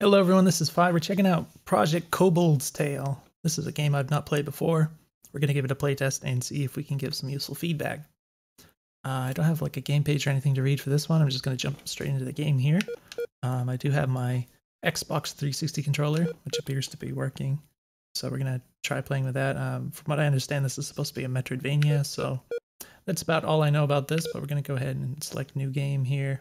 Hello everyone, this is Fi. We're checking out Project Kobold's Tale. This is a game I've not played before. We're going to give it a playtest and see if we can give some useful feedback. I don't have like a game page or anything to read for this one. I'm just going to jump straight into the game here. I do have my Xbox 360 controller, which appears to be working. So we're going to try playing with that. From what I understand, this is supposed to be a Metroidvania, so that's about all I know about this, but we're going to go ahead and select new game here.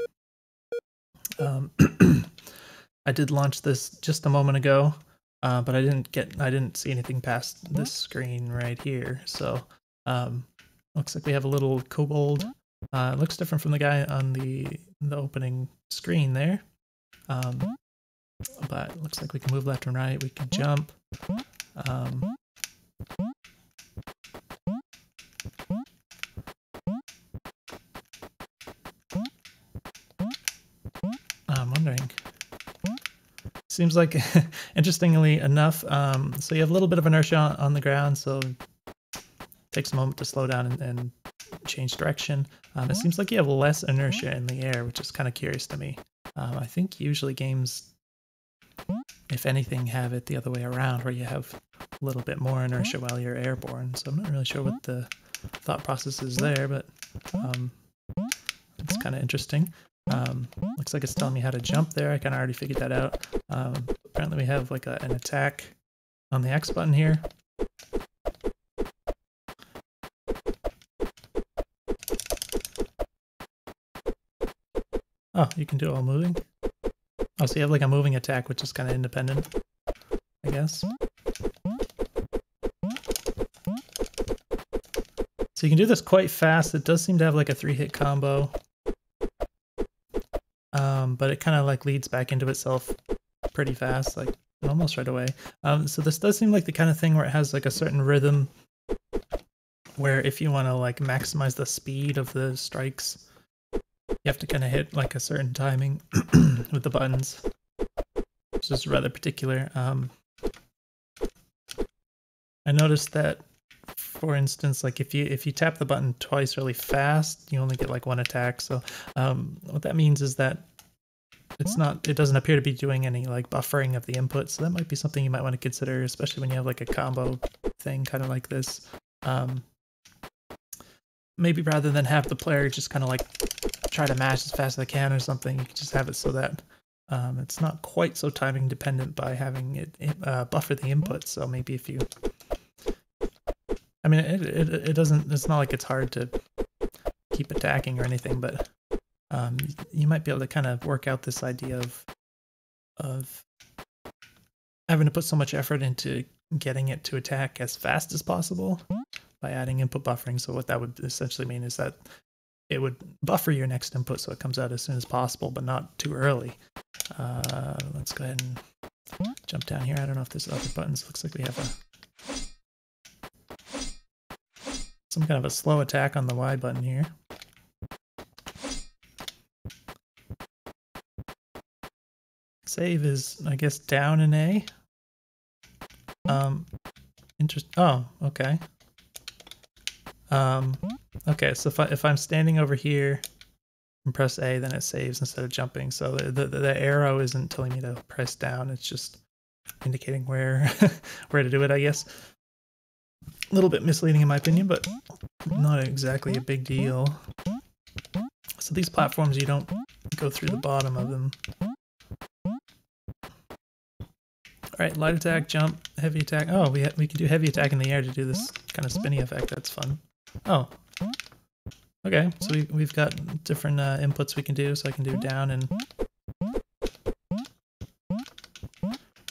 I did launch this just a moment ago, but I didn't see anything past this screen right here. So looks like we have a little kobold. It looks different from the guy on the opening screen there. But it looks like we can move left and right. We can jump. I'm wondering. Seems like, interestingly enough, so you have a little bit of inertia on the ground, so it takes a moment to slow down and change direction. It seems like you have less inertia in the air, which is kind of curious to me. I think usually games, if anything, have it the other way around, where you have a little bit more inertia while you're airborne, so I'm not really sure what the thought process is there, but it's kind of interesting. Looks like it's telling me how to jump there. I kind of already figured that out. Apparently we have like an attack on the X button here. Oh, you can do it while moving? Oh, so you have like a moving attack, which is kind of independent, I guess. So you can do this quite fast. It does seem to have like a 3-hit combo. But it kind of like leads back into itself pretty fast, like almost right away. So this does seem like the kind of thing where it has like a certain rhythm, where if you want to like maximize the speed of the strikes, you have to kind of hit like a certain timing with the buttons, which is rather particular. I noticed that, for instance, like if you tap the button twice really fast, you only get like one attack. So what that means is that it doesn't appear to be doing any like buffering of the input. So that might be something you might want to consider, especially when you have like a combo thing kind of like this. Maybe rather than have the player just kind of like try to mash as fast as they can or something, you can just have it so that it's not quite so timing dependent by having it buffer the input. So maybe if you, I mean, it doesn't, it's not like it's hard to keep attacking or anything, but you might be able to kind of work out this idea of having to put so much effort into getting it to attack as fast as possible by adding input buffering. So what that would essentially mean is that it would buffer your next input so it comes out as soon as possible, but not too early. Let's go ahead and jump down here. I don't know if there's other buttons. Looks like we have some kind of a slow attack on the Y button here. Save is, I guess, down in A. Oh, okay. Okay, so if I'm standing over here and press A, then it saves instead of jumping. So the arrow isn't telling me to press down. It's just indicating where where to do it, I guess. A little bit misleading in my opinion, but not exactly a big deal. So these platforms, you don't go through the bottom of them. Alright, light attack, jump, heavy attack. Oh, we can do heavy attack in the air to do this kind of spinny effect. That's fun. Oh. Okay, so we've got different inputs we can do. So I can do down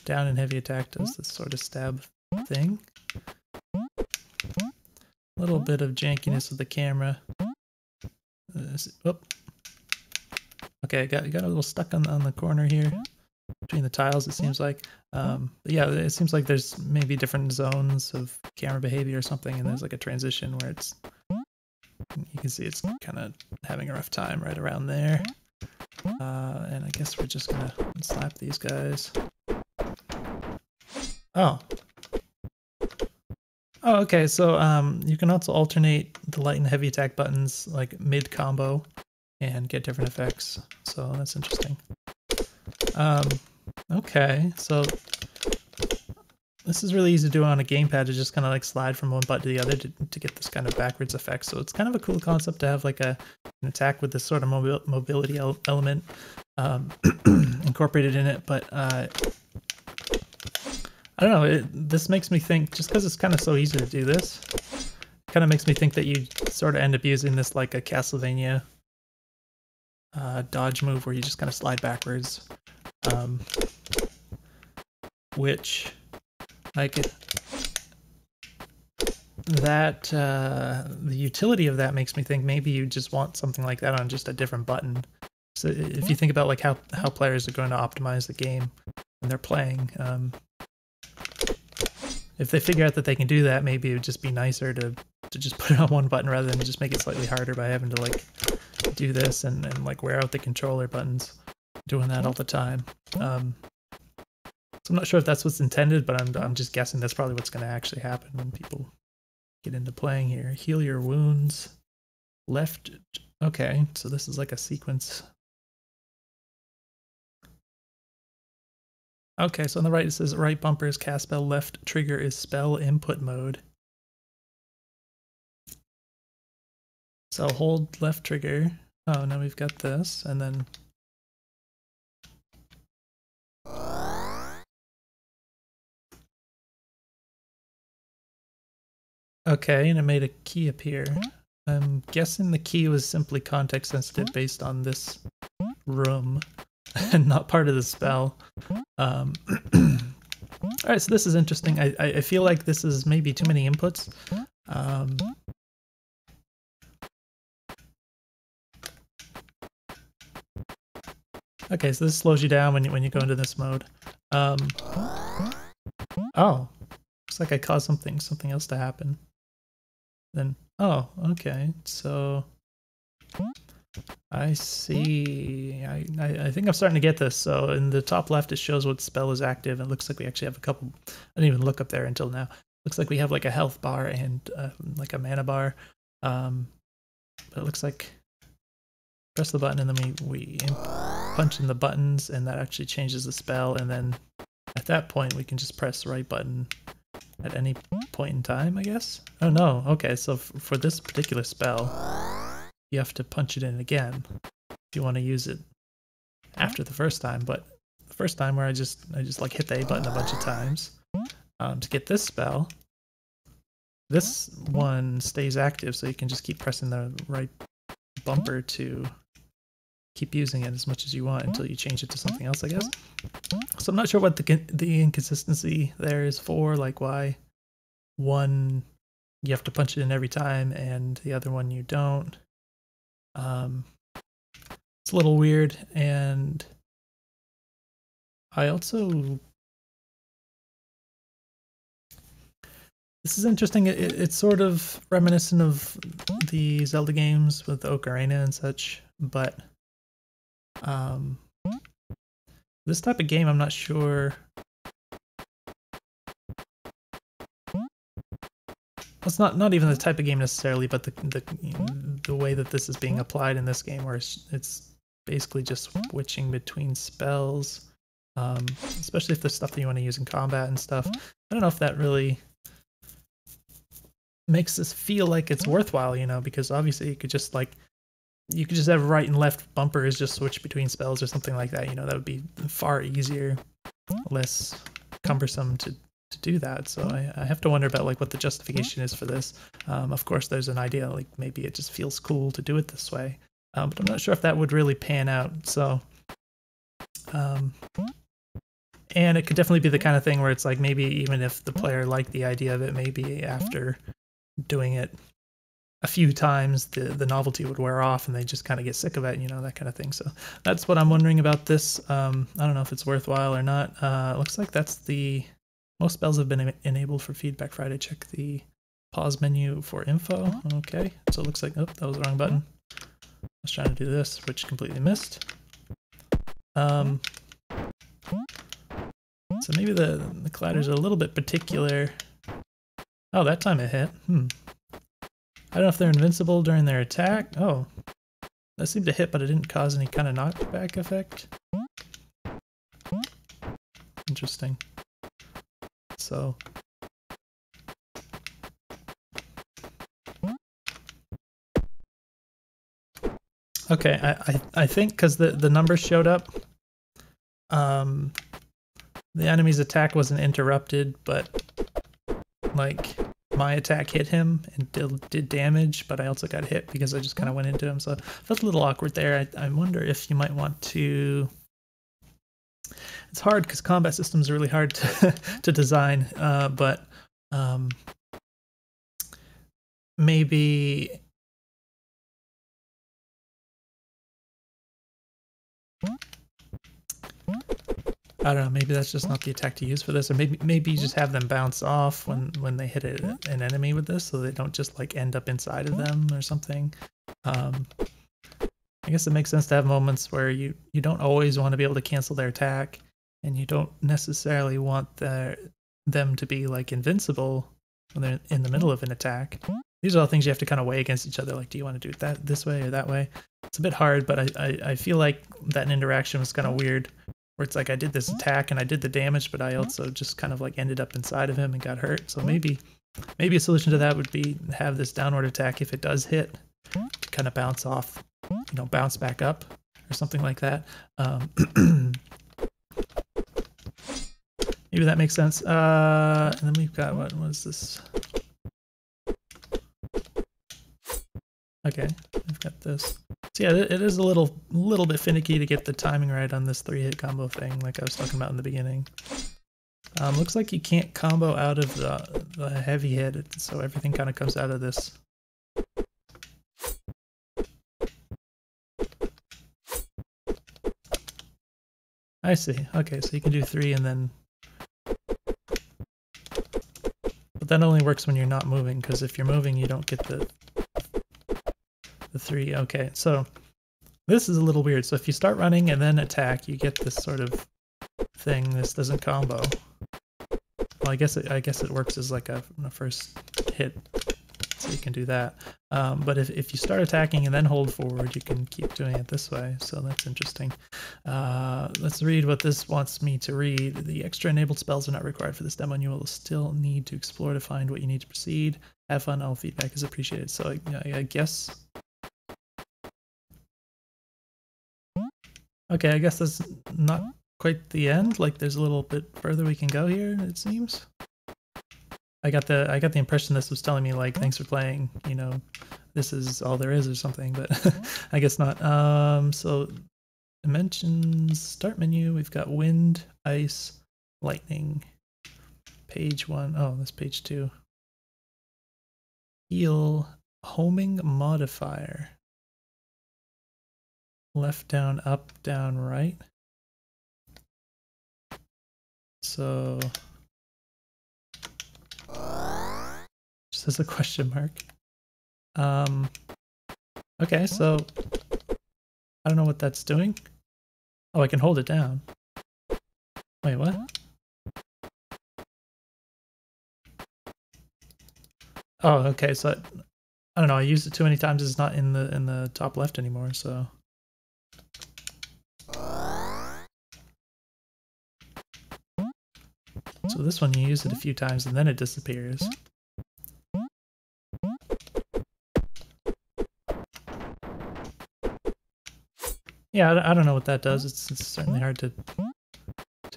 and heavy attack does this sort of stab thing. A little bit of jankiness with the camera. Okay, I got a little stuck on the corner here. Between the tiles, it seems like. But yeah, it seems like there's maybe different zones of camera behavior or something, and there's like a transition where it's, you can see it's kind of having a rough time right around there. And I guess we're just gonna slap these guys. Oh. Oh, okay, so you can also alternate the light and heavy attack buttons like mid-combo and get different effects, so that's interesting. Okay, so this is really easy to do on a gamepad, to just kind of like slide from one button to the other to get this kind of backwards effect. So it's kind of a cool concept to have like an attack with this sort of mobility element incorporated in it. But I don't know, this makes me think, just because it's kind of so easy to do this, kind of makes me think that you sort of end up using this like a Castlevania dodge move where you just kind of slide backwards, which like that the utility of that makes me think maybe you just want something like that on just a different button. So if you think about like how players are going to optimize the game when they're playing, if they figure out that they can do that, maybe it would just be nicer to just put it on one button rather than just make it slightly harder by having to like do this and like wear out the controller buttons doing that all the time. So I'm not sure if that's what's intended, but I'm just guessing that's probably what's going to actually happen when people get into playing here. Heal your wounds. Left. Okay, so this is like a sequence. Okay, so on the right it says right bumper is cast spell, left trigger is spell input mode. So hold left trigger. Oh, now we've got this, and then... Okay, and it made a key appear. I'm guessing the key was simply context sensitive based on this room and not part of the spell. Alright, so this is interesting. I feel like this is maybe too many inputs. Okay, so this slows you down when you go into this mode. Oh, looks like I caused something else to happen. Then, oh, okay, so I see. I think I'm starting to get this. So in the top left, it shows what spell is active. It looks like we actually have a couple. I didn't even look up there until now. Looks like we have like a health bar and like a mana bar. But it looks like press the button and then we punch in the buttons, and that actually changes the spell. And then at that point, we can just press the right button at any point in time, I guess. Oh no. Okay, so for this particular spell, you have to punch it in again if you want to use it after the first time. But the first time where I just like hit the A button a bunch of times to get this spell, this one stays active, so you can just keep pressing the right bumper to keep using it as much as you want until you change it to something else, I guess. So I'm not sure what the inconsistency there is for, like why one you have to punch it in every time and the other one you don't. It's a little weird, and I also... This is interesting. It's sort of reminiscent of the Zelda games with Ocarina and such, but this type of game, I'm not sure. It's not even the type of game necessarily, but the way that this is being applied in this game, where it's basically just switching between spells, especially if the stuff that you want to use in combat and stuff. I don't know if that really makes this feel like it's worthwhile, you know, because obviously you could just have right and left bumpers just switch between spells or something like that. You know, that would be far easier, less cumbersome to do that. So I have to wonder about like what the justification is for this. Of course, there's an idea like maybe it just feels cool to do it this way, but I'm not sure if that would really pan out. So, and it could definitely be the kind of thing where it's like maybe even if the player liked the idea of it, maybe after doing it a few times the novelty would wear off and they just kind of get sick of it, you know, that kind of thing. So that's what I'm wondering about this. I don't know if it's worthwhile or not. Looks like that's most spells have been enabled for Feedback Friday. Check the pause menu for info. Okay, so it looks like, oh, that was the wrong button. I was trying to do this, which completely missed. So maybe the clatters are a little bit particular. Oh, that time it hit. I don't know if they're invincible during their attack. Oh, that seemed to hit, but it didn't cause any kind of knockback effect. interesting. So okay, I think because the numbers showed up, the enemy's attack wasn't interrupted, but like my attack hit him and did damage, but I also got hit because I just kind of went into him, so it felt a little awkward there. I wonder if you might want to. It's hard because combat systems are really hard to design, but maybe. I don't know, maybe that's just not the attack to use for this, or maybe you just have them bounce off when they hit an enemy with this, so they don't just like end up inside of them or something. I guess it makes sense to have moments where you don't always want to be able to cancel their attack, and you don't necessarily want them to be like invincible when they're in the middle of an attack. These are all things you have to kind of weigh against each other, like do you want to do it this way or that way? It's a bit hard, but I feel like that interaction was kind of weird. Where it's like I did this attack and I did the damage, but I also just kind of like ended up inside of him and got hurt. So maybe a solution to that would be have this downward attack if it does hit, to kind of bounce off, bounce back up or something like that. Maybe that makes sense. And then we've got, what was this? Okay, I've got this. So yeah, it is a little bit finicky to get the timing right on this 3-hit combo thing, like I was talking about in the beginning. Looks like you can't combo out of the heavy hit, so everything kind of comes out of this. I see. Okay, so you can do 3 and then... But that only works when you're not moving, because if you're moving, you don't get the 3. Okay, so this is a little weird. So if you start running and then attack, you get this sort of thing. This doesn't combo. Well, I guess it works as like a first hit, so you can do that. But if you start attacking and then hold forward, you can keep doing it this way. So that's interesting. Let's read what this wants me to read. The extra enabled spells are not required for this demo, and you will still need to explore to find what you need to proceed. Have fun. All feedback is appreciated. So I guess. Okay, I guess that's not quite the end. Like, there's a little bit further we can go here, it seems. I got the impression this was telling me, like, thanks for playing, this is all there is or something, but I guess not. So dimensions, start menu, we've got wind, ice, lightning. Page 1, oh, that's page 2. Heal, homing modifier. Left, down, up, down, right. So just as a question mark. Okay, so I don't know what that's doing. Oh, I can hold it down. Wait, what? Oh, okay, so I don't know, I used it too many times, it's not in the top left anymore, so. So this one you use it a few times and then it disappears. Yeah, I don't know what that does. It's certainly hard to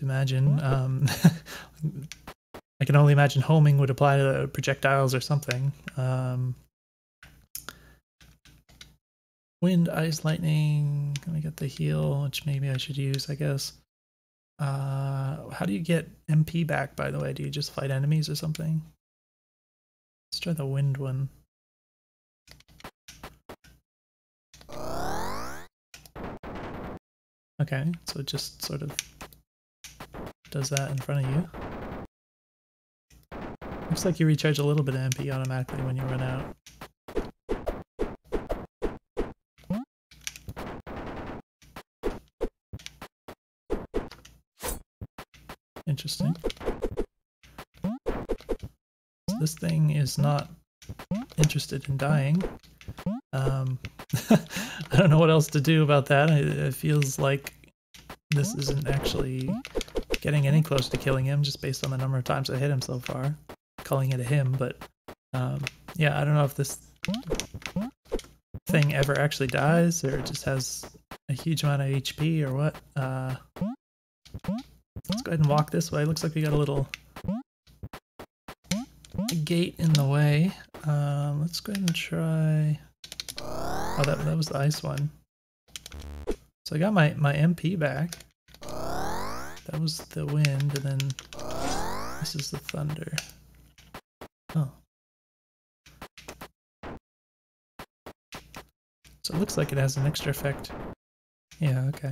imagine. I can only imagine homing would apply to projectiles or something. Wind, ice, lightning. Let me get the heal, which maybe I should use, I guess. How do you get MP back, by the way? Do you just fight enemies or something? Let's try the wind one. Okay, so it just sort of does that in front of you. Looks like you recharge a little bit of MP automatically when you run out. Interesting. So this thing is not interested in dying. I don't know what else to do about that. It feels like this isn't actually getting any closer to killing him just based on the number of times I hit him so far. Calling it a him, but yeah, I don't know if this thing ever actually dies or it just has a huge amount of HP or what. Let's go ahead and walk this way. Looks like we got a little gate in the way. Let's go ahead and try... Oh, that was the ice one. So I got my MP back. That was the wind, and then this is the thunder. Oh. So it looks like it has an extra effect. Yeah, okay.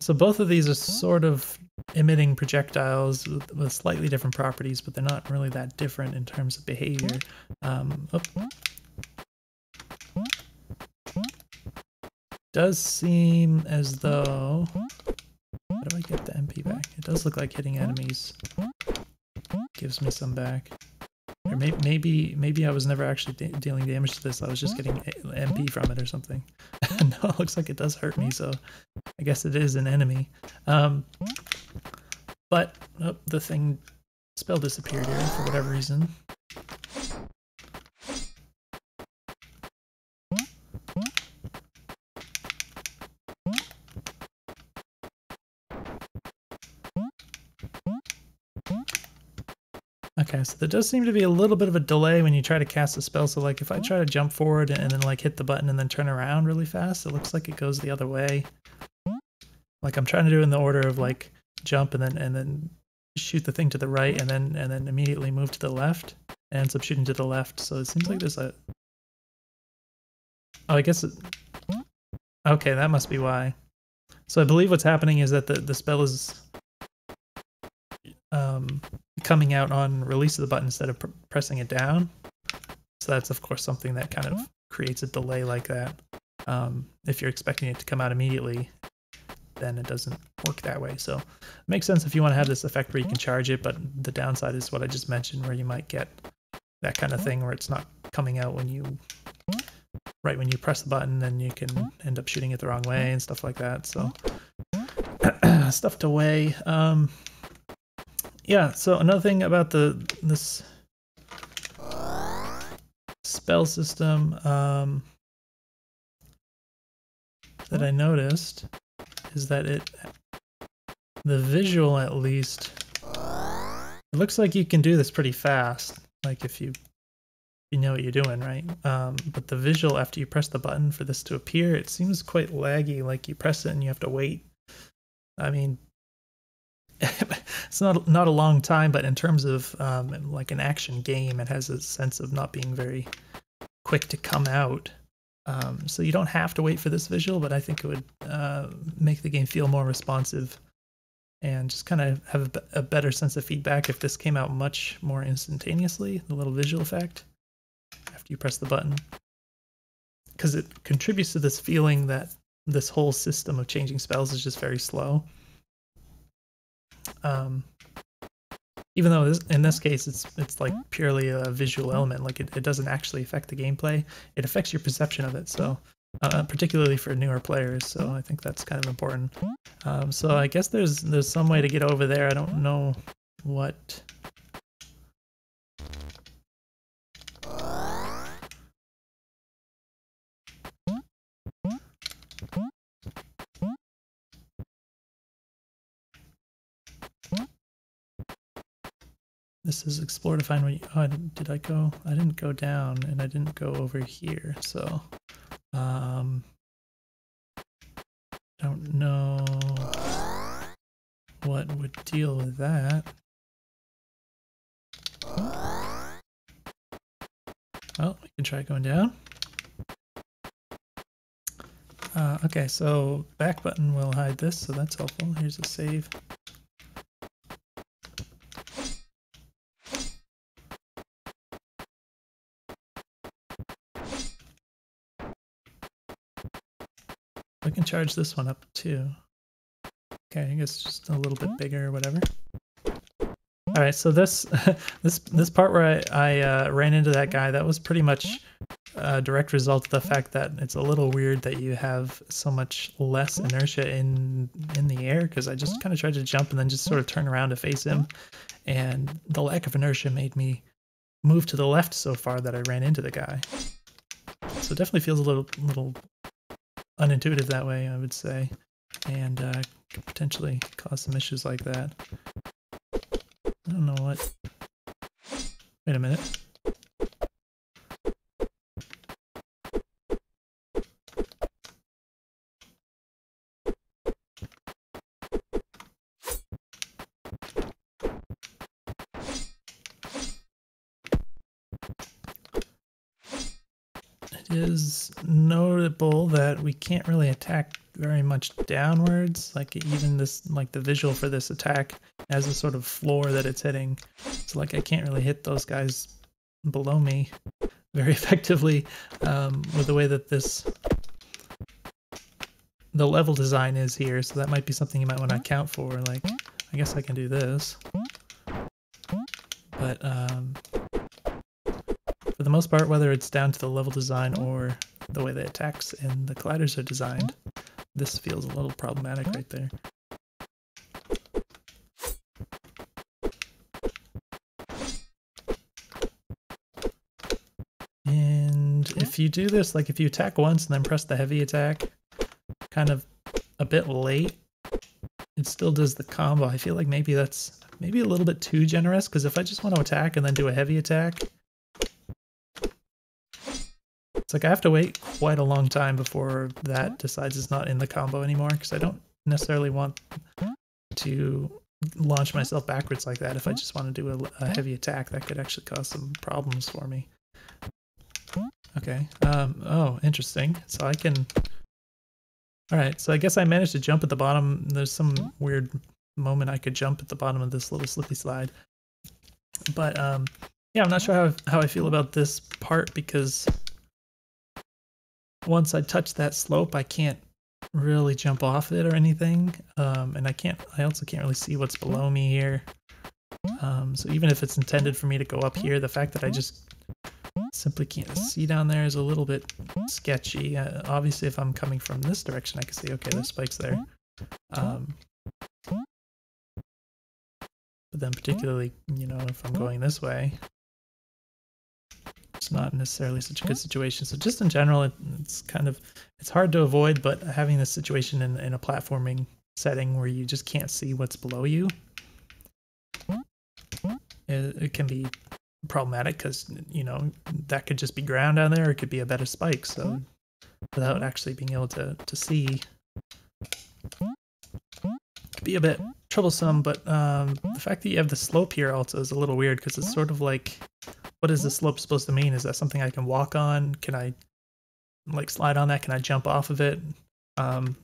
So both of these are sort of emitting projectiles with slightly different properties, but they're not really that different in terms of behavior. Does seem as though... How do I get the MP back? It does look like hitting enemies gives me some back. Or maybe I was never actually dealing damage to this. I was just getting MP from it or something. No, it looks like it does hurt me, so I guess it is an enemy. But the thing spell disappeared here for whatever reason. Okay, so there does seem to be a little bit of a delay when you try to cast a spell. So like if I try to jump forward and then like hit the button and then turn around really fast, it looks like it goes the other way. Like I'm trying to do in the order of like jump and then shoot the thing to the right and then immediately move to the left. It ends up shooting to the left. So it seems like there's a... Oh, I guess it... Okay, that must be why. So I believe what's happening is that the spell is coming out on release of the button instead of pressing it down. So that's of course something that kind of creates a delay like that. If you're expecting it to come out immediately, then it doesn't work that way. So it makes sense if you want to have this effect where you can charge it, but the downside is what I just mentioned, where you might get that kind of thing where it's not coming out when you press the button, then you can end up shooting it the wrong way and stuff like that. So stuff to weigh. Yeah, so another thing about this spell system that I noticed is that the visual at least, it looks like you can do this pretty fast, like if you know what you're doing, right? But the visual after you press the button for this to appear, it seems quite laggy, like you press it and you have to wait. I mean, it's not a long time, but in terms of like an action game, it has a sense of not being very quick to come out. So you don't have to wait for this visual, but I think it would make the game feel more responsive and just kind of have a better sense of feedback if this came out much more instantaneously, the little visual effect after you press the button. Because it contributes to this feeling that this whole system of changing spells is just very slow. Even though in this case it's like purely a visual element, like it doesn't actually affect the gameplay, it affects your perception of it, so particularly for newer players, so I think that's kind of important. So I guess there's some way to get over there. I don't know what. This is explore to find what you... Oh, did I go? I didn't go down, and I didn't go over here, so... don't know what would deal with that. Well, we can try going down. Okay, so back button will hide this, so that's helpful. Here's a save. I can charge this one up too. Okay, I guess just a little bit bigger or whatever. All right, so this this part where I ran into that guy, that was pretty much a direct result of the fact that it's a little weird that you have so much less inertia in the air, because I just kind of tried to jump and then just sort of turn around to face him, and the lack of inertia made me move to the left so far that I ran into the guy. So it definitely feels a little unintuitive that way, I would say, and could potentially cause some issues like that. I don't know what. Wait a minute. It is notable that we can't really attack very much downwards. Like even this, like the visual for this attack has a sort of floor that it's hitting. So like I can't really hit those guys below me very effectively with the way that the level design is here. So that might be something you might want to account for. Like I guess I can do this, but for the most part, whether it's down to the level design or the way the attacks and the colliders are designed, this feels a little problematic right there. And if you do this, like if you attack once and then press the heavy attack kind of a bit late, it still does the combo. I feel like maybe that's maybe a little bit too generous, because if I just want to attack and then do a heavy attack, it's like I have to wait quite a long time before that decides it's not in the combo anymore, because I don't necessarily want to launch myself backwards like that. If I just want to do a heavy attack, that could actually cause some problems for me. Okay. Oh, interesting. So I can... Alright, so I guess I managed to jump at the bottom. There's some weird moment I could jump at the bottom of this little slippy slide. But, yeah, I'm not sure how I feel about this part, because once I touch that slope, I can't really jump off it or anything. And I also can't really see what's below me here. So even if it's intended for me to go up here, the fact that I just simply can't see down there is a little bit sketchy. Obviously, if I'm coming from this direction, I can see, okay, there's spikes there. But then particularly, you know, if I'm going this way, it's not necessarily such a good situation. So just in general, it's hard to avoid, but having this situation in a platforming setting where you just can't see what's below you, it can be problematic, because, you know, that could just be ground down there, or it could be a bed of spikes. So without actually being able to see, it could be a bit troublesome. But the fact that you have the slope here also is a little weird, because it's sort of like, what is the slope supposed to mean? Is that something I can walk on? Can I like slide on that? Can I jump off of it?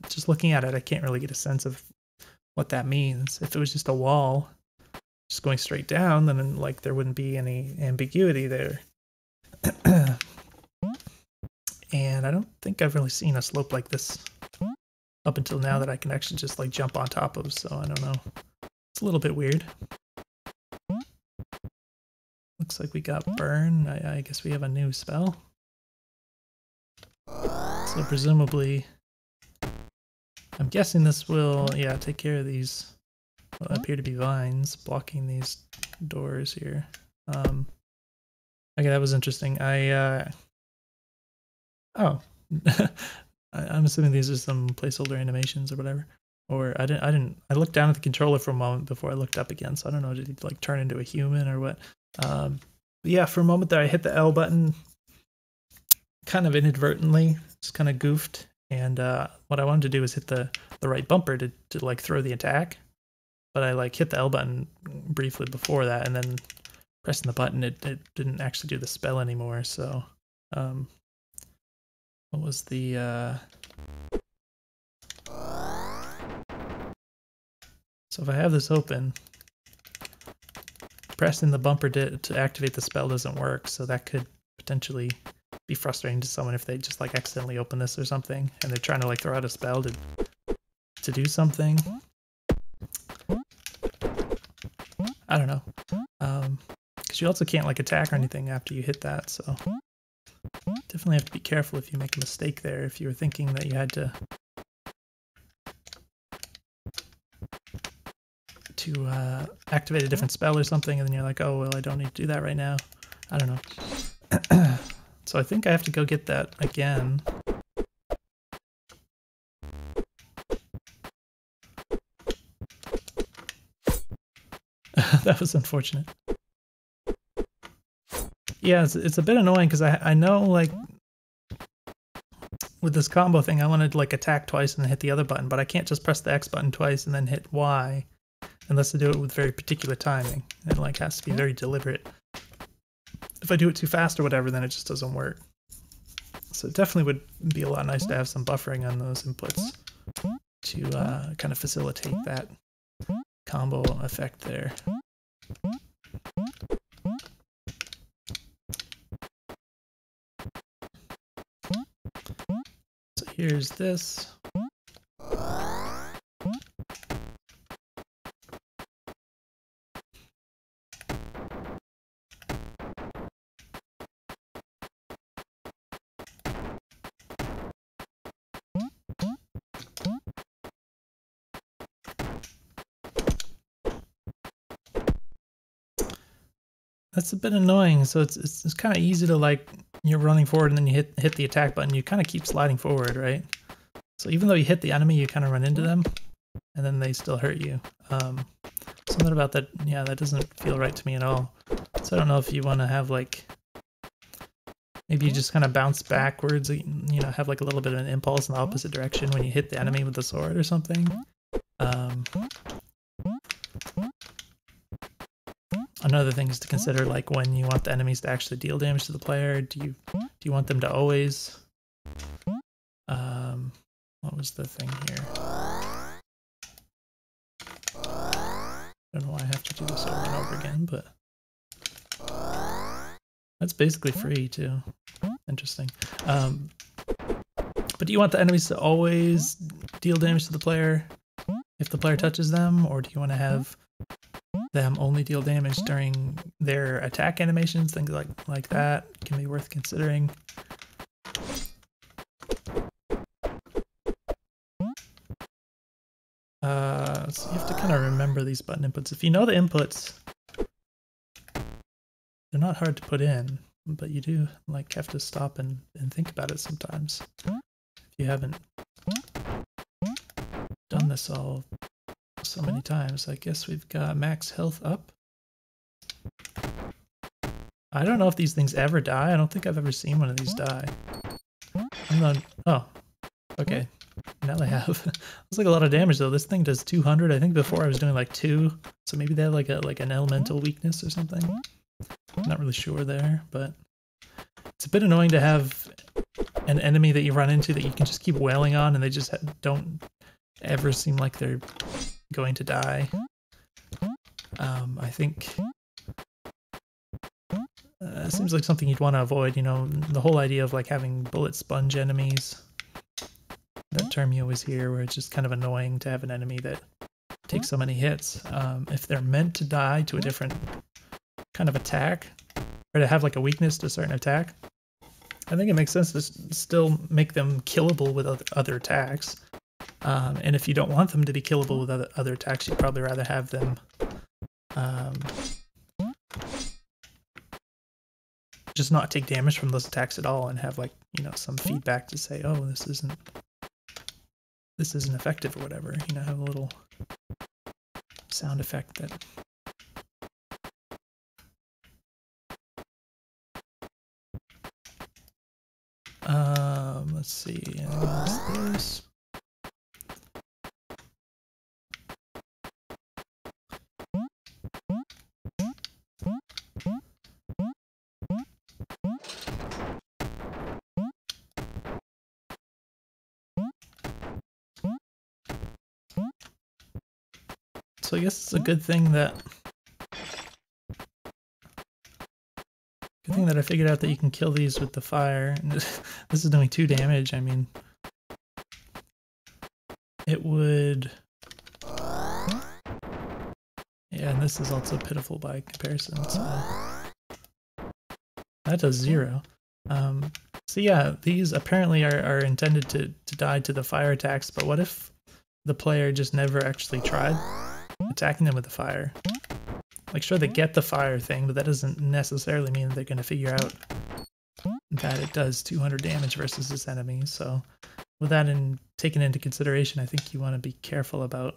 Just looking at it, I can't really get a sense of what that means. If it was just a wall just going straight down, then like there wouldn't be any ambiguity there. And I don't think I've really seen a slope like this up until now that I can actually just like jump on top of, so I don't know. It's a little bit weird. Looks like we got burn. I guess we have a new spell. So presumably, I'm guessing this will, yeah, take care of these what appear to be vines blocking these doors here. Okay, that was interesting. Oh, I'm assuming these are some placeholder animations or whatever. Or I looked down at the controller for a moment before I looked up again, so I don't know, did he like turn into a human or what? But yeah, for a moment there I hit the L button kind of inadvertently, just kind of goofed, and what I wanted to do was hit the right bumper to like throw the attack, but I like hit the L button briefly before that, and then pressing the button it didn't actually do the spell anymore. So what was the so if I have this open, pressing the bumper to activate the spell doesn't work, so that could potentially be frustrating to someone if they just like accidentally open this or something and they're trying to like throw out a spell to do something. I don't know, because you also can't like attack or anything after you hit that, so definitely have to be careful if you make a mistake there. If you were thinking that you had to activate a different spell or something, and then you're like, oh, well, I don't need to do that right now. I don't know. So I think I have to go get that again. That was unfortunate. Yeah, it's a bit annoying because I know, like, with this combo thing, I wanted to like attack twice and then hit the other button, but I can't just press the X button twice and then hit Y unless I do it with very particular timing. It like has to be very deliberate. If I do it too fast or whatever, then it just doesn't work. So it definitely would be a lot nice to have some buffering on those inputs to kind of facilitate that combo effect there. So here's this. That's a bit annoying. So it's kind of easy to, like, you're running forward and then you hit the attack button. You kind of keep sliding forward, right? So even though you hit the enemy, you kind of run into them, and then they still hurt you. Something about that, yeah, that doesn't feel right to me at all. So I don't know if you want to have, like, maybe you just kind of bounce backwards, you know, have like a little bit of an impulse in the opposite direction when you hit the enemy with the sword or something. Another thing is to consider, like, when you want the enemies to actually deal damage to the player. Do you want them to always? What was the thing here? I don't know why I have to do this over and over again, but that's basically free too. Interesting. But do you want the enemies to always deal damage to the player if the player touches them, or do you want to have them only deal damage during their attack animations? Things like that can be worth considering. So you have to kind of remember these button inputs. If you know the inputs, they're not hard to put in, but you do, like, have to stop and think about it sometimes. If you haven't done this all so many times. I guess we've got max health up. I don't know if these things ever die. I don't think I've ever seen one of these die. Oh, okay. Now they have. It's like a lot of damage though. This thing does 200. I think before I was doing like 2. So maybe they have like an elemental weakness or something. I'm not really sure there, but it's a bit annoying to have an enemy that you run into that you can just keep wailing on, and they just don't ever seem like they're going to die. I think it seems like something you'd want to avoid. You know, the whole idea of like having bullet sponge enemies. That term you always hear, where it's just kind of annoying to have an enemy that takes so many hits. If they're meant to die to a different kind of attack, or to have like a weakness to a certain attack, I think it makes sense to still make them killable with other attacks. And if you don't want them to be killable with other attacks, you'd probably rather have them just not take damage from those attacks at all, and have, like, you know, some feedback to say, oh, this isn't effective or whatever. You know, have a little sound effect that let's see. This. So I guess it's a good thing that I figured out that you can kill these with the fire. And this is doing 2 damage. I mean, it would. Yeah, and this is also pitiful by comparison. So that does 0. So yeah, these apparently are intended to die to the fire attacks, but what if the player just never actually tried attacking them with the fire? Like, sure, they get the fire thing, but that doesn't necessarily mean that they're going to figure out that it does 200 damage versus this enemy. So with that taken into consideration, I think you want to be careful about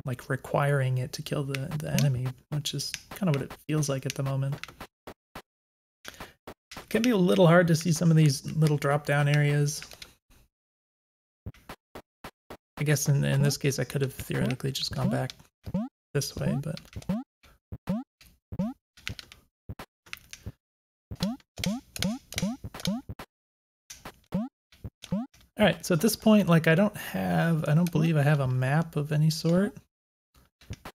like requiring it to kill the enemy, which is kind of what it feels like at the moment. It can be a little hard to see some of these little drop down areas. I guess in this case I could have theoretically just gone back this way, but alright, so at this point, like I don't believe I have a map of any sort.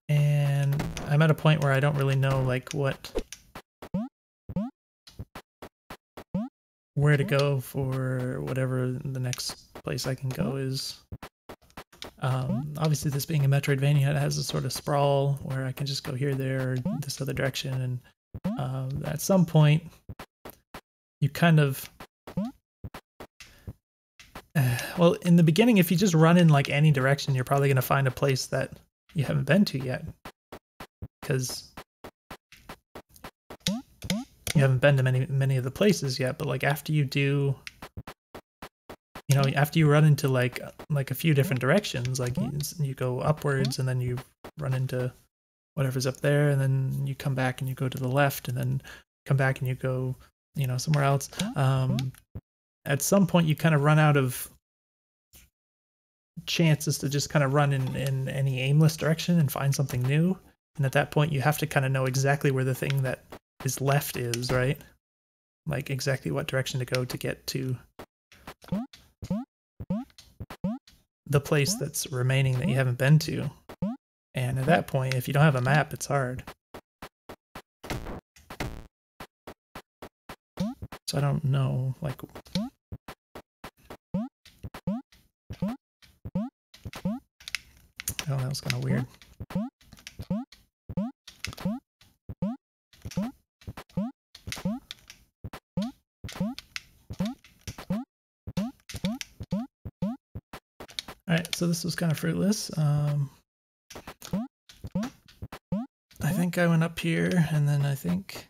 And I'm at a point where I don't really know like where to go for whatever the next place I can go is. Obviously this being a Metroidvania, it has a sort of sprawl where I can just go here, there, or this other direction, and at some point you kind of well, in the beginning, if you just run in like any direction, you're probably going to find a place that you haven't been to yet, because you haven't been to many of the places yet. But like after you do, you know, after you run into like a few different directions, like you go upwards and then you run into whatever's up there, and then you come back and you go to the left, and then come back and you go, you know, somewhere else. At some point you kind of run out of chances to just kind of run in any aimless direction and find something new. And at that point you have to kind of know exactly where the thing that is left is, right? Like exactly what direction to go to get to the place that's remaining that you haven't been to. And at that point, if you don't have a map, it's hard. So I don't know, like... Oh, that was kind of weird. Alright, so this was kind of fruitless. I think I went up here, and then I think...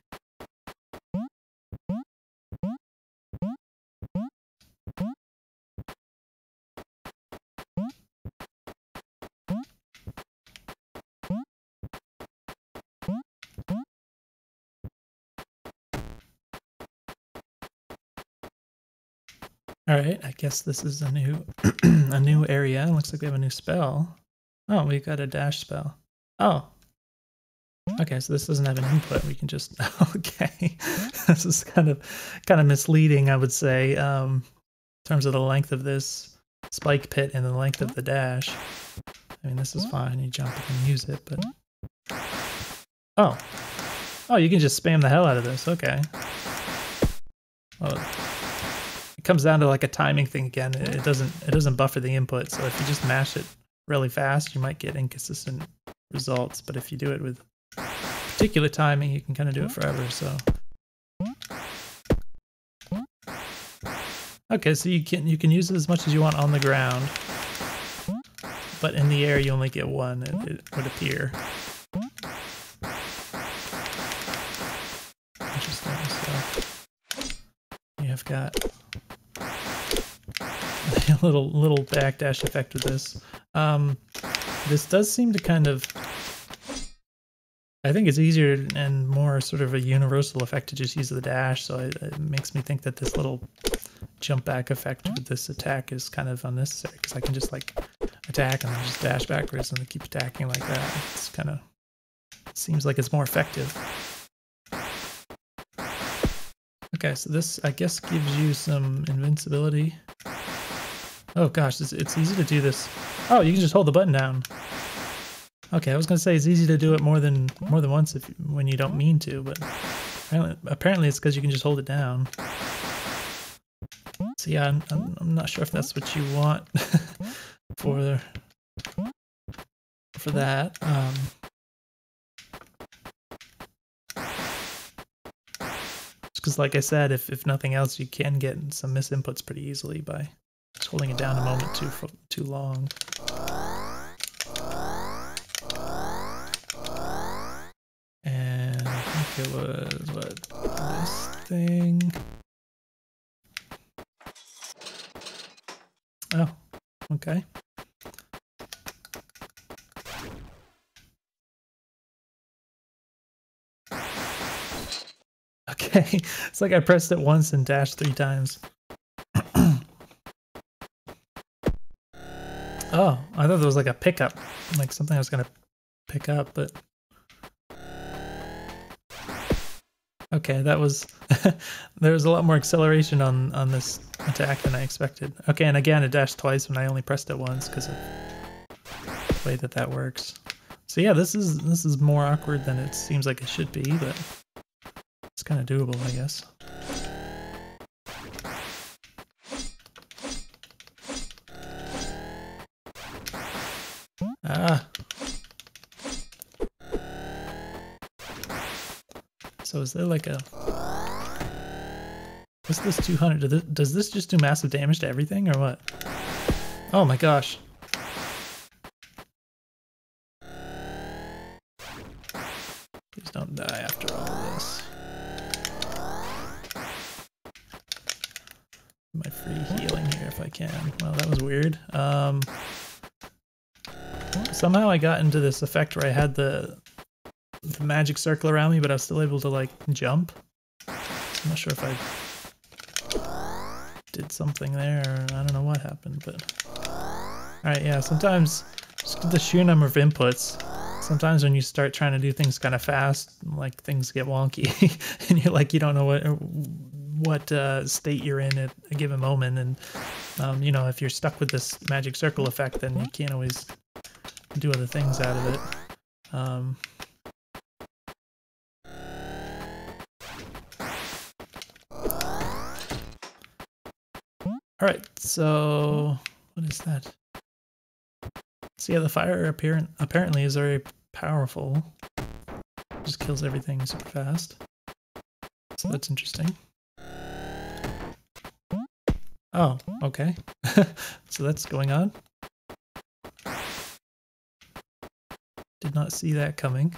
Alright, I guess this is a new a new area. Looks like we have a new spell. Oh, we got a dash spell. Oh. Okay, so this doesn't have an input. We can just okay. This is kind of misleading, I would say, in terms of the length of this spike pit and the length of the dash. I mean, this is fine. You jump and use it, but oh, you can just spam the hell out of this. Okay. Well, it comes down to like a timing thing again. It doesn't buffer the input, so if you just mash it really fast, you might get inconsistent results. But if you do it with particular timing, you can kind of do it forever. So okay, so you can use it as much as you want on the ground, but in the air you only get one. It would appear. Interesting. So you have got a little backdash effect with this. This does seem to kind of... I think it's easier and more sort of a universal effect to just use the dash, so it makes me think that this little jump back effect with this attack is kind of unnecessary, because I can just like attack and then just dash backwards and then keep attacking like that. It's kind of... seems like it's more effective. Okay, so this, I guess, gives you some invincibility. Oh gosh, it's easy to do this. Oh, you can just hold the button down. Okay, I was gonna say it's easy to do it more than once when you don't mean to, but apparently it's because you can just hold it down. So yeah, I'm not sure if that's what you want for that. because like I said, if nothing else, you can get some misinputs pretty easily by just holding it down a moment too long. And I think it was, what, this thing? Oh, okay. Okay, it's like I pressed it once and dashed 3 times. Oh, I thought there was like a pickup, like something I was gonna pick up, but okay, that was there was a lot more acceleration on this attack than I expected. Okay, and again, it dashed twice when I only pressed it once because of the way that works. So yeah, this is more awkward than it seems like it should be, but it's kind of doable, I guess. Ah. So is there like a... What's this 200? Does this just do massive damage to everything or what? Oh my gosh. Please don't die after all of this. My free healing here if I can. Well, that was weird. Somehow I got into this effect where I had the magic circle around me, but I was still able to like jump. I'm not sure if I did something there, or I don't know what happened, but... Alright, yeah, sometimes, just the sheer number of inputs, sometimes when you start trying to do things kind of fast, like things get wonky, and you're like, you don't know what state you're in at a given moment, and you know, if you're stuck with this magic circle effect, then you can't always do other things out of it. Alright, so what is that? So yeah, the fire apparently is very powerful. Just kills everything super fast. So that's interesting. Oh, okay. So that's going on. Did not see that coming.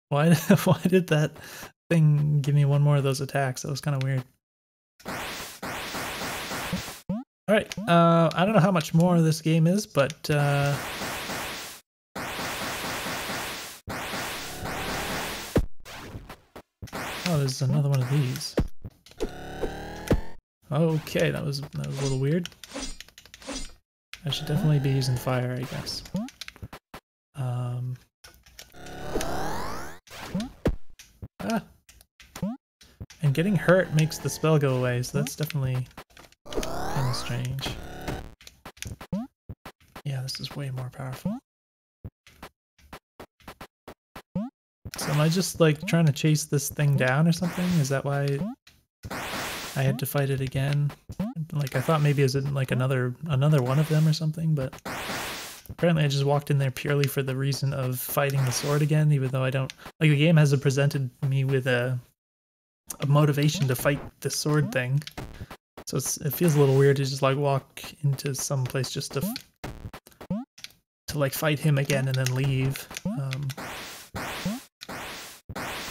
Why did that thing give me one more of those attacks? That was kind of weird. Alright, I don't know how much more this game is, but oh, there's another one of these. Okay, that was a little weird. I should definitely be using fire, I guess. And getting hurt makes the spell go away, so that's definitely kind of strange. Yeah, this is way more powerful. So am I just like trying to chase this thing down or something? Is that why I had to fight it again? Like I thought maybe it was like another one of them or something, but apparently I just walked in there purely for the reason of fighting the sword again, even though I don't... Like the game hasn't presented me with a motivation to fight the sword thing. So it feels a little weird to just like walk into some place just to like fight him again and then leave.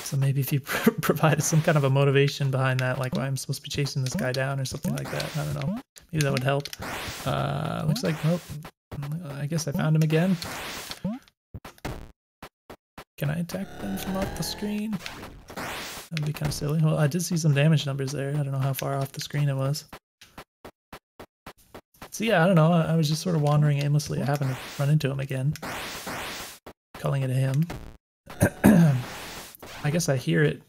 So maybe if you provided some kind of a motivation behind that, like why I'm supposed to be chasing this guy down or something like that, I don't know. Maybe that would help. Looks like, nope. I guess I found him again. Can I attack them from off the screen? That would be kind of silly. Well, I did see some damage numbers there. I don't know how far off the screen it was. So yeah, I don't know. I was just sort of wandering aimlessly. I happened to run into him again. Calling it a him. I guess I hear it.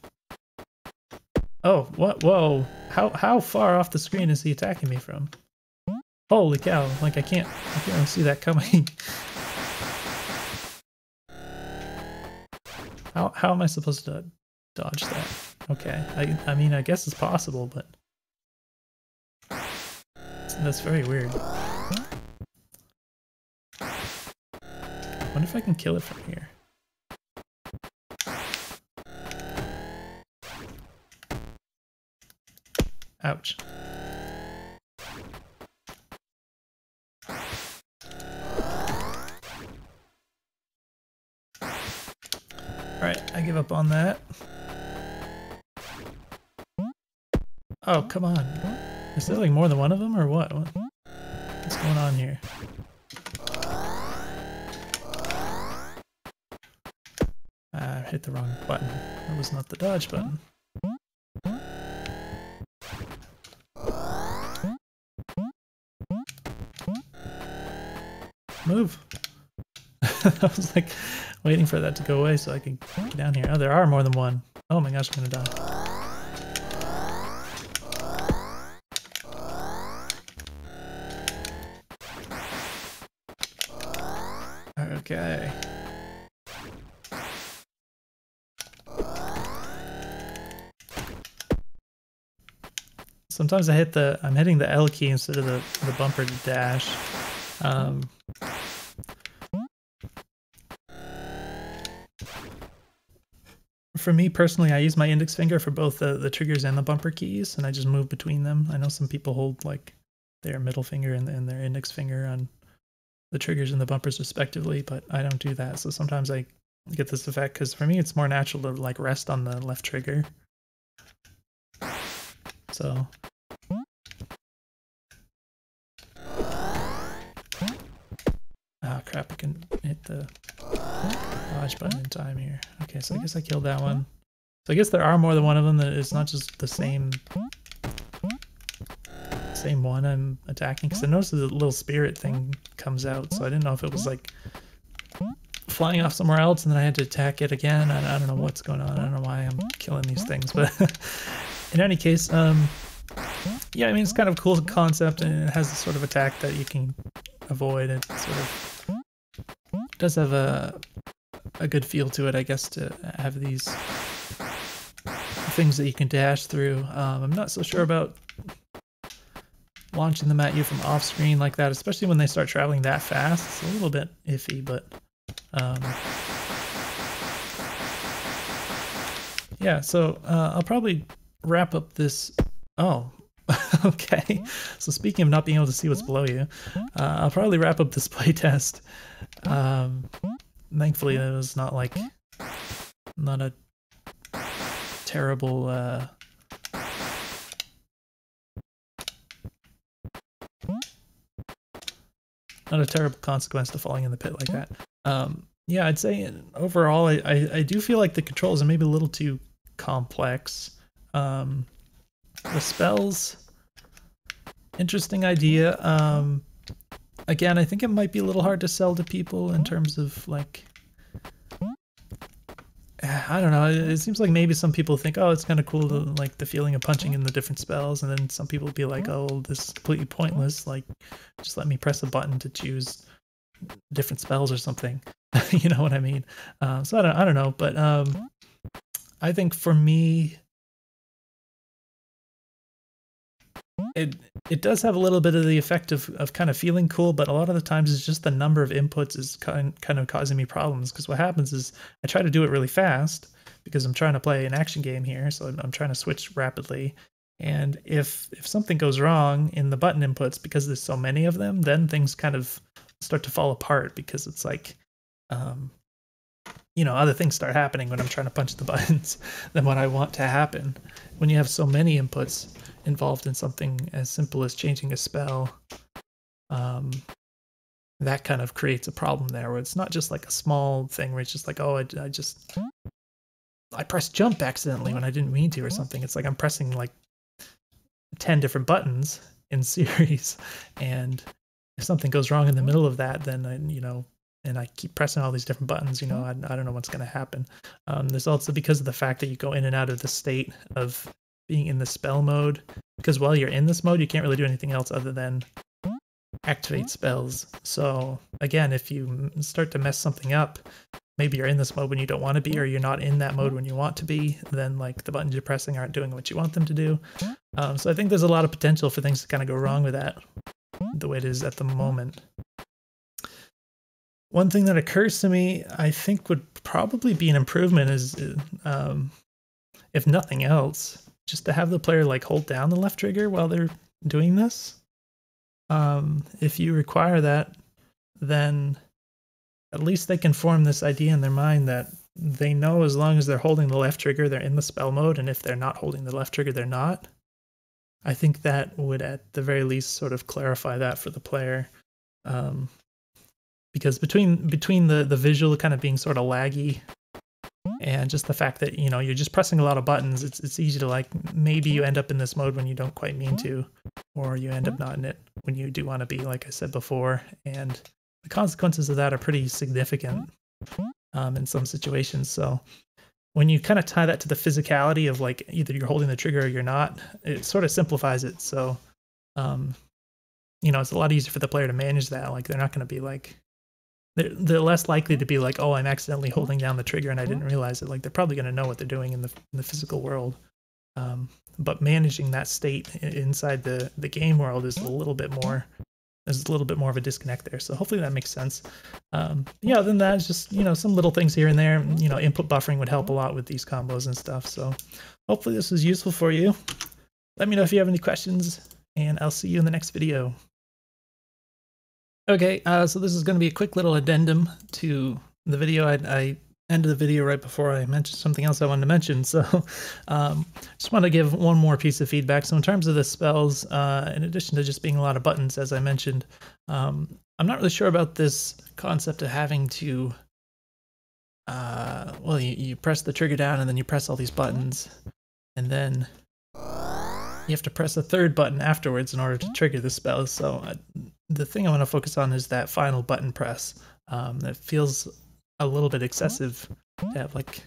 Oh, what? Whoa. How far off the screen is he attacking me from? Holy cow. Like I can't really see that coming. How am I supposed to dodge that? Okay. I mean, I guess it's possible, but that's very weird. I wonder if I can kill it from here. Ouch. Alright, I give up on that. Oh, come on. Is there like more than one of them or what? What's going on here? I hit the wrong button. It was not the dodge button. Move! I was like waiting for that to go away so I could get down here. Oh, there are more than one. Oh my gosh, I'm gonna die. Okay. Sometimes I'm hitting the L key instead of the bumper to dash. For me personally, I use my index finger for both the triggers and the bumper keys, and I just move between them. I know some people hold like their middle finger and their index finger on the triggers and the bumpers respectively, but I don't do that. So sometimes I get this effect because for me it's more natural to like rest on the left trigger. So oh crap, I can hit the dodge button in time here. Okay, so I guess I killed that one. So I guess there are more than one of them. That it's not just the same one I'm attacking, because I noticed the little spirit thing comes out, so I didn't know if it was like flying off somewhere else and then I had to attack it again. I don't know what's going on. I don't know why I'm killing these things, but in any case, yeah, I mean, it's kind of a cool concept, and it has a sort of attack that you can avoid. It sort of does have a good feel to it, I guess, to have these things that you can dash through. I'm not so sure about launching them at you from off screen like that, especially when they start traveling that fast. It's a little bit iffy, but yeah, so I'll probably wrap up this. Oh, okay. So speaking of not being able to see what's below you, I'll probably wrap up this playtest. Thankfully, it was not a terrible consequence to falling in the pit like that. Yeah, I'd say overall, I do feel like the controls are maybe a little too complex. The spells, interesting idea. Again, I think it might be a little hard to sell to people in terms of like, I don't know. It seems like maybe some people think, oh, it's kind of cool to like the feeling of punching in the different spells, and then some people would be like, oh, this is completely pointless. Like, just let me press a button to choose different spells or something. You know what I mean? So I don't know, but I think for me, it does have a little bit of the effect of kind of feeling cool, but a lot of the times it's just the number of inputs is kind of causing me problems, because what happens is I try to do it really fast because I'm trying to play an action game here, so I'm trying to switch rapidly. And if something goes wrong in the button inputs because there's so many of them, then things kind of start to fall apart, because it's like, you know, other things start happening when I'm trying to punch the buttons than what I want to happen. When you have so many inputs involved in something as simple as changing a spell, that kind of creates a problem there, where it's not just like a small thing where it's just like, oh, I pressed jump accidentally when I didn't mean to or something. It's like I'm pressing like 10 different buttons in series, and if something goes wrong in the middle of that, then and I keep pressing all these different buttons, I don't know what's going to happen. There's also, because of the fact that you go in and out of the state of being in the spell mode, because while you're in this mode, you can't really do anything else other than activate spells. So again, if you start to mess something up, maybe you're in this mode when you don't want to be, or you're not in that mode when you want to be, then like the buttons you're pressing aren't doing what you want them to do. So I think there's a lot of potential for things to kind of go wrong with that, the way it is at the moment. One thing that occurs to me, I think would probably be an improvement, is if nothing else, just to have the player like hold down the left trigger while they're doing this. If you require that, then at least they can form this idea in their mind that they know as long as they're holding the left trigger, they're in the spell mode, and if they're not holding the left trigger, they're not. I think that would at the very least sort of clarify that for the player. Because between the visual kind of being sort of laggy and just the fact that, you know, you're just pressing a lot of buttons, it's easy to like, maybe you end up in this mode when you don't quite mean to, or you end up not in it when you do want to be, like I said before, and the consequences of that are pretty significant in some situations. So when you kind of tie that to the physicality of like either you're holding the trigger or you're not, it sort of simplifies it. So, you know, it's a lot easier for the player to manage that. Like they're not going to be like, they're less likely to be like, oh, I'm accidentally holding down the trigger and I didn't realize it. Like they're probably going to know what they're doing in the physical world. But managing that state inside the game world is a little bit more. There's a little bit more of a disconnect there. So hopefully that makes sense. Yeah, other than that, it's just, you know, some little things here and there. You know, input buffering would help a lot with these combos and stuff. So hopefully this was useful for you. Let me know if you have any questions, and I'll see you in the next video. Okay, so this is going to be a quick little addendum to the video. I ended the video right before I mentioned something else I wanted to mention. So just want to give one more piece of feedback. So in terms of the spells, in addition to just being a lot of buttons, as I mentioned, I'm not really sure about this concept of having to, well, you press the trigger down and then you press all these buttons, and then you have to press a third button afterwards in order to trigger the spell. So the thing I want to focus on is that final button press. That feels a little bit excessive to have like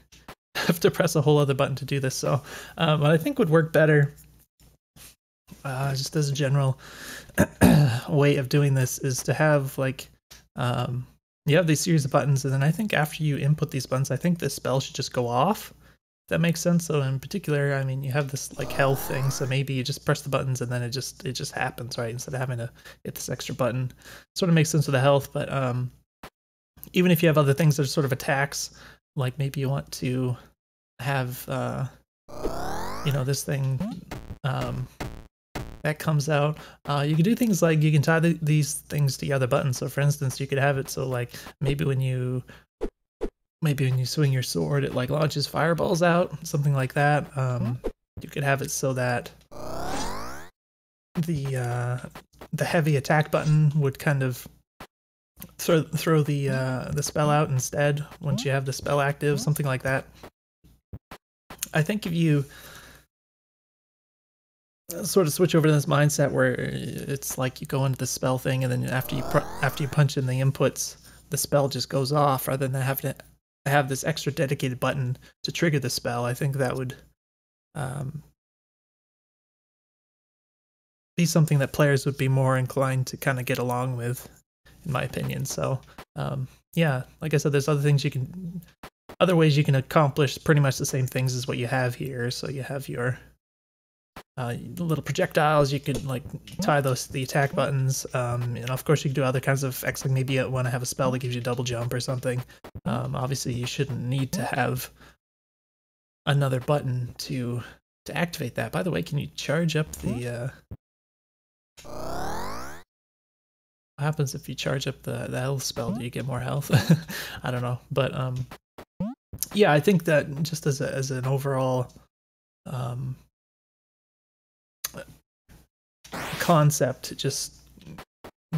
have to press a whole other button to do this. So what I think would work better, just as a general way of doing this, is to have like you have these series of buttons, and then I think after you input these buttons, I think this spell should just go off. That makes sense. So in particular, I mean, you have this like health thing, so maybe you just press the buttons and then it just happens, right? Instead of having to hit this extra button. Sort of makes sense with the health, but even if you have other things that are sort of attacks, like maybe you want to have you know, this thing that comes out, you can do things like you can tie these things to the other buttons. So for instance, you could have it so like maybe when you swing your sword, it like launches fireballs out, something like that. You could have it so that the heavy attack button would kind of throw the spell out instead once you have the spell active, something like that. I think if you sort of switch over to this mindset where it's like you go into the spell thing, and then after you punch in the inputs, the spell just goes off rather than have to have this extra dedicated button to trigger the spell, I think that would be something that players would be more inclined to kind of get along with, in my opinion. So yeah, like I said, there's other ways you can accomplish pretty much the same things as what you have here. So you have your little projectiles, you could like tie those to the attack buttons, and of course you can do other kinds of effects, like maybe you want to have a spell that gives you double jump or something. Obviously you shouldn't need to have another button to activate that. By the way, can you charge up the what happens if you charge up the health spell? Do you get more health? I don't know, but yeah, I think that just as an overall concept, just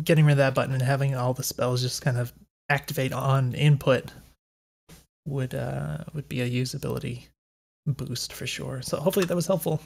getting rid of that button and having all the spells just kind of activate on input would be a usability boost for sure. So hopefully that was helpful.